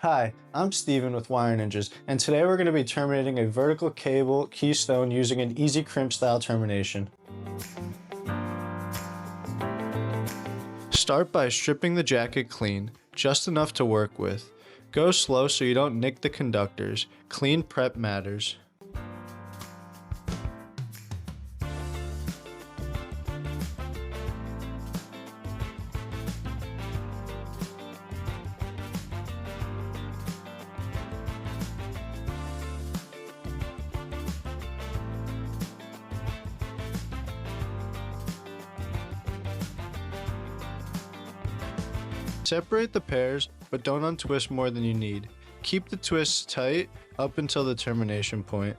Hi, I'm Steven with Wireninjas, and today we're going to be terminating a vertical cable keystone using an Easy-crimp style termination. Start by stripping the jacket clean, just enough to work with. Go slow so you don't nick the conductors. Clean prep matters. Separate the pairs, but don't untwist more than you need. Keep the twists tight up until the termination point.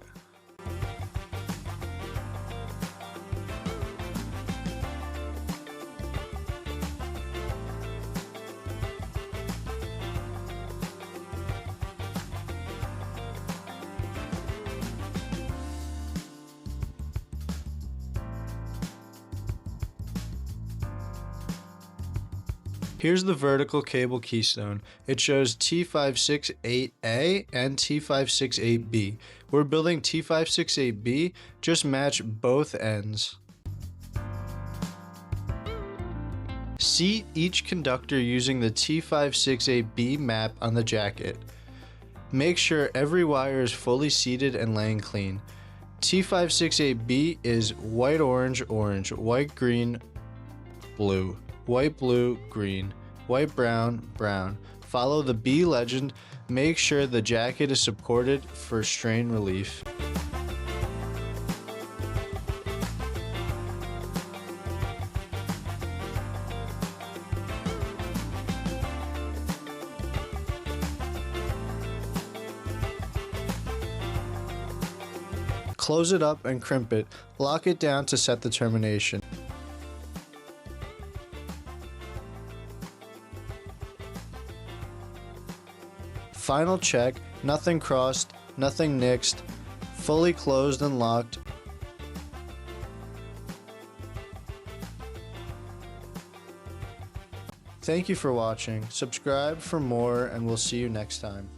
Here's the vertical cable keystone. It shows T568A and T568B. We're building T568B, just match both ends. Seat each conductor using the T568B map on the jacket. Make sure every wire is fully seated and laying clean. T568B is white, orange, orange, white, green, blue. White, blue, green, white, brown, brown. Follow the B legend. Make sure the jacket is supported for strain relief. Close it up and crimp it. Lock it down to set the termination. Final check, nothing crossed, nothing nixed, fully closed and locked. Thank you for watching. Subscribe for more and we'll see you next time.